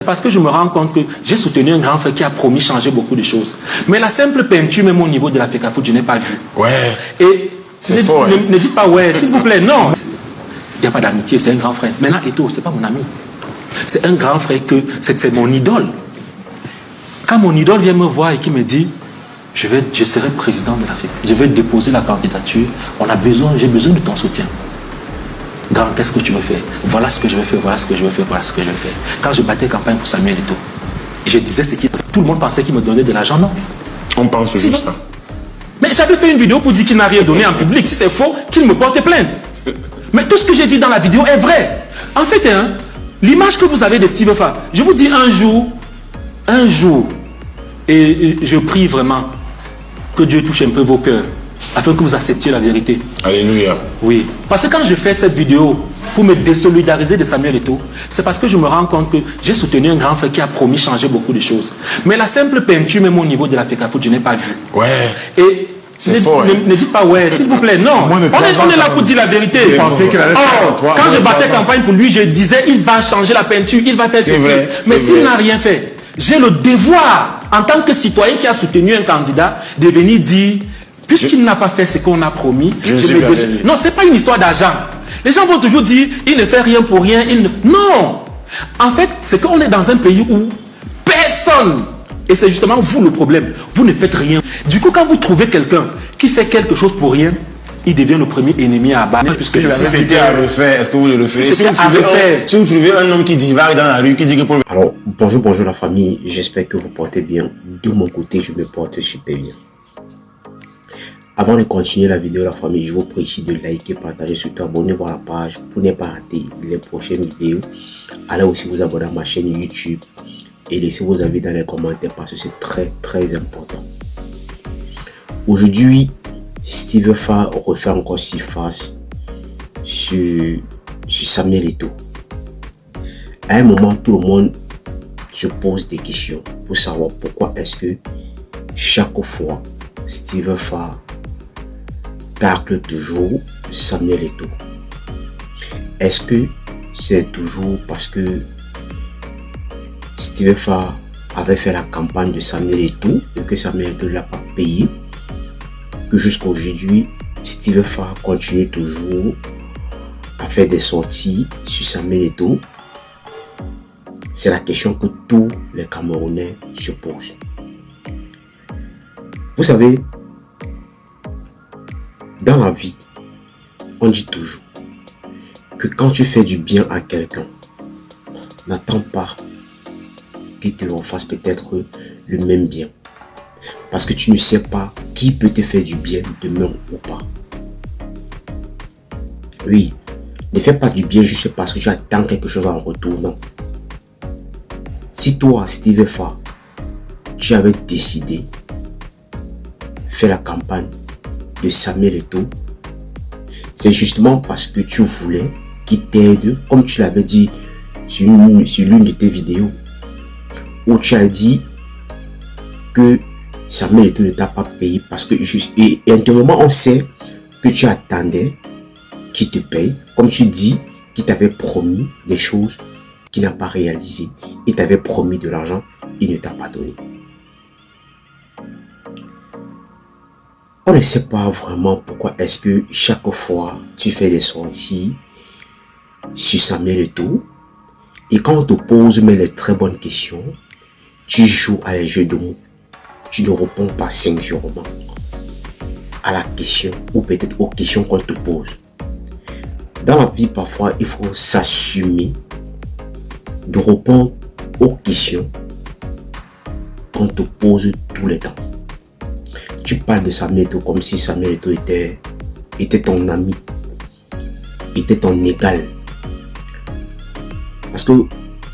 Parce que je me rends compte que j'ai soutenu un grand frère qui a promis changer beaucoup de choses. Mais la simple peinture, même au niveau de la FECAFOOT, je n'ai pas vu. Ouais. Et c'est fort. Ne dites pas ouais, s'il vous plaît, non. Il n'y a pas d'amitié, c'est un grand frère. Maintenant, Eto'o, ce n'est pas mon ami. C'est un grand frère que c'est mon idole. Quand mon idole vient me voir et qui me dit, je serai président de l'Afrique, je vais déposer la candidature, j'ai besoin de ton soutien. Grand, qu'est-ce que tu veux faire? Voilà ce que je vais faire, voilà ce que je vais faire, voilà ce que je vais faire. Quand je battais campagne pour Samuel Eto'o, je disais ce qu'il... Tout le monde pensait qu'il me donnait de l'argent, non. On pense juste ça. Mais j'avais fait une vidéo pour dire qu'il n'a rien donné en public. Si c'est faux, qu'il me porte plainte. Mais tout ce que j'ai dit dans la vidéo est vrai. En fait, l'image que vous avez de Steve Fa, je vous dis un jour, et je prie vraiment que Dieu touche un peu vos cœurs, afin que vous acceptiez la vérité. Alléluia. Oui. Parce que quand je fais cette vidéo pour me désolidariser de Samuel Eto'o, c'est parce que je me rends compte que j'ai soutenu un grand frère qui a promis changer beaucoup de choses. Mais la simple peinture, même au niveau de la FECAFOOT, je n'ai pas vu. Ouais. Et c'est fort. Ne dites pas ouais, s'il vous plaît, non. On est là pour dire la vérité. Quand je battais campagne pour lui, je disais il va changer la peinture, il va faire ceci. Mais s'il n'a rien fait, j'ai le devoir, en tant que citoyen qui a soutenu un candidat, de venir dire, puisqu'il n'a pas fait ce qu'on a promis, non, ce n'est pas une histoire d'argent. Les gens vont toujours dire, il ne fait rien pour rien. Non. En fait, c'est qu'on est dans un pays où personne, et c'est justement vous le problème, vous ne faites rien. Du coup, quand vous trouvez quelqu'un qui fait quelque chose pour rien, il devient le premier ennemi à abattre. Si c'était à refaire, est-ce que vous le refaites? Si vous trouvez un homme qui divague dans la rue, qui dit que... Alors, bonjour la famille, j'espère que vous portez bien. De mon côté, je me porte super bien. Avant de continuer la vidéo, la famille, je vous prie ici de liker, partager, surtout abonnez-vous à la page pour ne pas rater les prochaines vidéos. Allez aussi vous abonner à ma chaîne YouTube et laissez vos avis dans les commentaires parce que c'est très important. Aujourd'hui, Steve Fa refait encore surface sur Samuel Eto'o. À un moment, tout le monde se pose des questions pour savoir pourquoi est-ce que chaque fois Steve Fa tacle toujours Samuel Eto'o. Est-ce que c'est toujours parce que Steve Fa avait fait la campagne de Samuel Eto'o et que Samuel Eto'o ne l'a pas payé, que jusqu'à aujourd'hui, Steve Fa continue toujours à faire des sorties sur Samuel Eto'o? C'est la question que tous les Camerounais se posent. Vous savez, dans la vie, on dit toujours que quand tu fais du bien à quelqu'un, n'attends pas qu'il te refasse peut-être le même bien. Parce que tu ne sais pas qui peut te faire du bien demain ou pas. Oui, ne fais pas du bien juste parce que tu attends quelque chose en retour, non. Si toi, Steve Fa, tu avais décidé de faire la campagne de Samuel Eto'o, c'est justement parce que tu voulais qu'il t'aide, comme tu l'avais dit sur l'une de tes vidéos, où tu as dit que Samuel Eto'o ne t'a pas payé parce que et intérieurement on sait que tu attendais qu'il te paye, comme tu dis qu'il t'avait promis des choses qu'il n'a pas réalisées. Il t'avait promis de l'argent, il ne t'a pas donné. On ne sait pas vraiment pourquoi est-ce que chaque fois tu fais des sorties sur Samuel Eto'o et quand on te pose mais les très bonnes questions, tu joues à les jeux de mots. Tu ne réponds pas sincèrement à la question ou peut-être aux questions qu'on te pose. Dans la vie, parfois, il faut s'assumer de répondre aux questions qu'on te pose tous les temps. Tu parles de Samuel Eto'o comme si Samuel Eto'o était ton ami, était ton égal. Parce que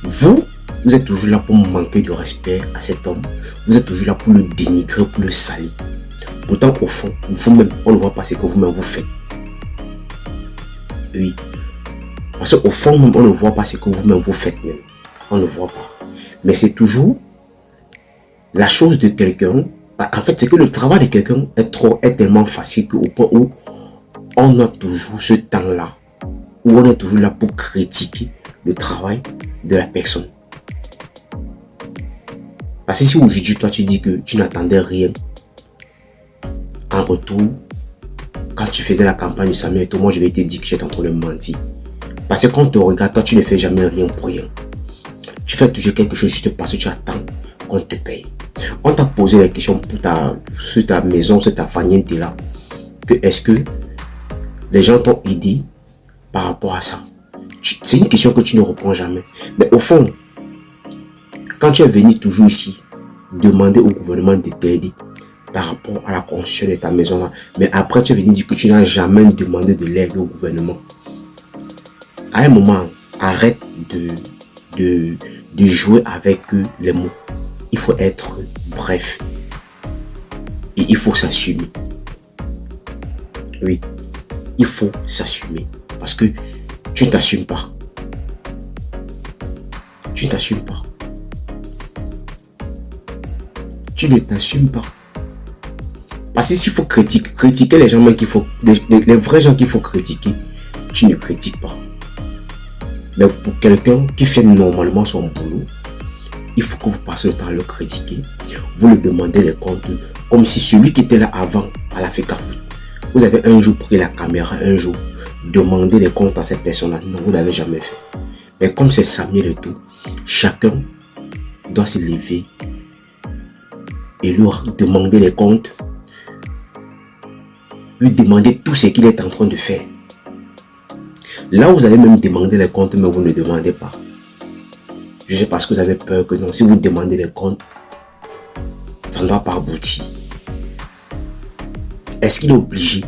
vous êtes toujours là pour manquer de respect à cet homme. Vous êtes toujours là pour le dénigrer, pour le salir. Pourtant, au fond, vous-même, on ne voit pas ce que vous-même vous faites. Oui. Parce qu'au fond, on ne voit pas ce que vous-même vous faites même. On ne voit pas. Mais c'est toujours la chose de quelqu'un. En fait, c'est que le travail de quelqu'un est tellement facile qu'au point où on a toujours ce temps-là, où on est toujours là pour critiquer le travail de la personne. Parce que si aujourd'hui, toi, tu dis que tu n'attendais rien en retour, quand tu faisais la campagne de Samuel Eto'o, moi, je vais te dire que j'étais en train de mentir. Parce que quand on te regarde, toi, tu ne fais jamais rien pour rien. Tu fais toujours quelque chose juste parce que tu attends qu'on te paye. On t'a posé la question sur ta maison, sur ta famille là, que est-ce que les gens t'ont aidé par rapport à ça? C'est une question que tu ne réponds jamais. Mais au fond, quand tu es venu toujours ici, demander au gouvernement de t'aider par rapport à la construction de ta maison là, mais après tu es venu dire que tu n'as jamais demandé de l'aide au gouvernement. À un moment, arrête de jouer avec les mots. Il faut être bref. Et il faut s'assumer. Oui, il faut s'assumer. Parce que tu ne t'assumes pas. Tu ne t'assumes pas. Tu ne t'assumes pas. Parce que s'il faut critiquer les gens les vrais gens qu'il faut critiquer, tu ne critiques pas. Mais pour quelqu'un qui fait normalement son boulot, il faut que vous passiez le temps à le critiquer. Vous lui demandez les comptes, comme si celui qui était là avant à la FECAFOOT, vous avez un jour pris la caméra, un jour, demandé les comptes à cette personne-là. Non, vous ne l'avez jamais fait. Mais comme c'est Samuel Eto'o, chacun doit se lever et lui demander les comptes, lui demander tout ce qu'il est en train de faire. Là, vous avez même demandé les comptes, mais vous ne demandez pas. Je sais parce que vous avez peur que non, si vous demandez les comptes, ça ne doit pas aboutir. Est-ce qu'il est obligé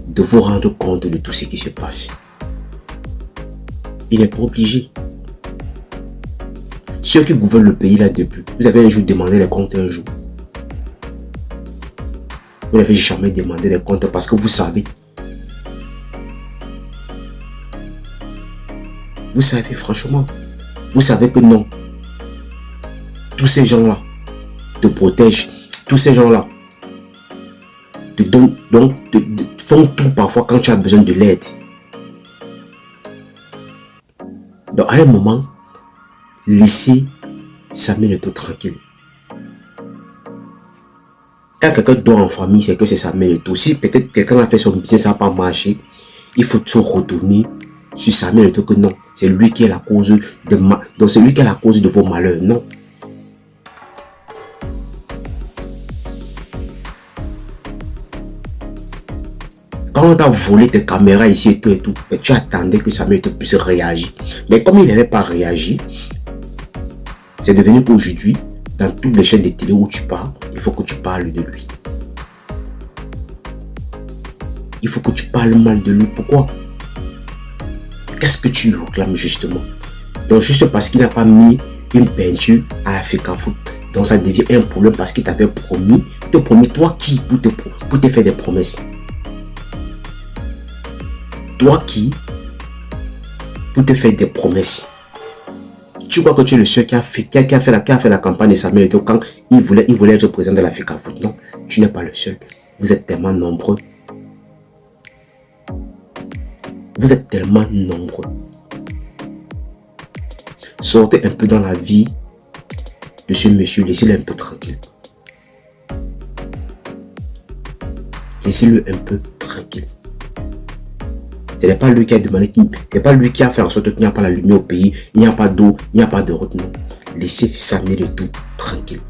de vous rendre compte de tout ce qui se passe? Il n'est pas obligé. Ceux qui gouvernent le pays là depuis, vous avez un jour demandé les comptes un jour. Vous n'avez jamais demandé les comptes parce que vous savez. Vous savez franchement. Vous savez que non. Tous ces gens-là te protègent. Tous ces gens-là te donnent, donc te font tout parfois quand tu as besoin de l'aide. Donc à un moment, laissez Samuel Eto'o tranquille. Quand quelqu'un dort en famille, c'est que c'est Samuel Eto'o. Si peut-être quelqu'un a fait son business, ça n'a pas marché, il faut toujours retourner sur Samuel Eto'o que non, c'est lui qui est la cause de donc c'est lui qui est la cause de vos malheurs. Non. Quand on t'a volé tes caméras ici et tout, tu attendais que Samuel Eto'o puisse réagir. Mais comme il n'avait pas réagi, c'est devenu qu'aujourd'hui, dans toutes les chaînes de télé où tu parles, il faut que tu parles de lui. Il faut que tu parles mal de lui. Pourquoi? Qu'est-ce que tu lui réclames justement? Donc juste parce qu'il n'a pas mis une peinture à la FECAFOOT, donc ça devient un problème parce qu'il t'avait promis. Te promis, toi qui pour te faire des promesses? Toi qui pour te faire des promesses? Tu crois que tu es le seul qui a fait la campagne de Samuel Eto'o quand il voulait être président de la FECAFOOT? Non, tu n'es pas le seul. Vous êtes tellement nombreux. Vous êtes tellement nombreux. Sortez un peu dans la vie de ce monsieur. Laissez-le un peu tranquille. Laissez-le un peu tranquille. Ce n'est pas lui qui a demandé, ce n'est pas lui qui a fait en sorte qu'il n'y a pas la lumière au pays, il n'y a pas d'eau, il n'y a pas de route. Non. Laissez Samuel Eto'o tranquille.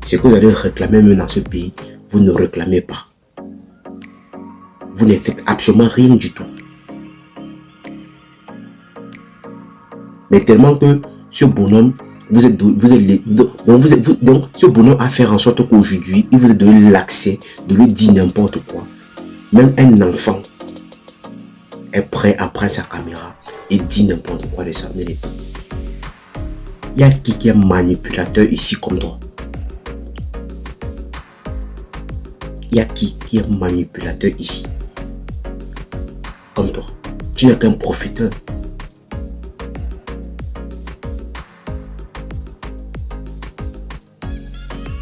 Ce que vous allez réclamer même dans ce pays, vous ne réclamez pas. Vous ne faites absolument rien du tout. Mais tellement que ce bonhomme, donc ce bonhomme a fait en sorte qu'aujourd'hui, il vous a donné l'accès de lui dire n'importe quoi. Même un enfant est prêt à prendre sa caméra et dire n'importe quoi de Samuel Eto'o. Il y a qui est manipulateur ici comme toi? Il y a qui est manipulateur ici comme toi? Tu n'es qu'un profiteur.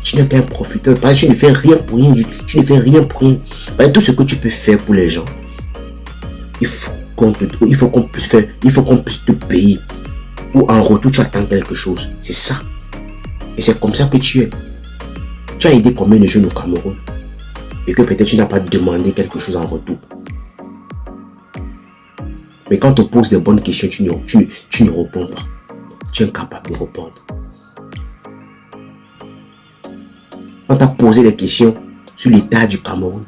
Tu n'es qu'un profiteur. Parce que tu ne fais rien pour rien. Tu ne fais rien pour rien. Parce que tout ce que tu peux faire pour les gens, il faut qu'on puisse te payer. Ou en retour, tu attends quelque chose. C'est ça. Et c'est comme ça que tu es. Tu as aidé combien de jeunes au Cameroun? Et que peut-être tu n'as pas demandé quelque chose en retour. Mais quand on te pose des bonnes questions, tu ne réponds pas. Tu es incapable de répondre. On t'a posé des questions sur l'état du Cameroun.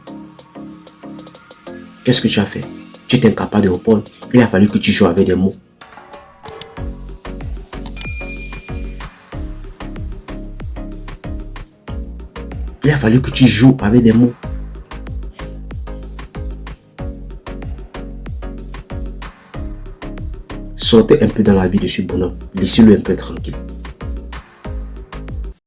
Qu'est-ce que tu as fait? Tu es incapable de répondre. Il a fallu que tu joues avec des mots. Il a fallu que tu joues avec des mots. Sortez un peu dans la vie de ce bonhomme. Laissez-le un peu tranquille.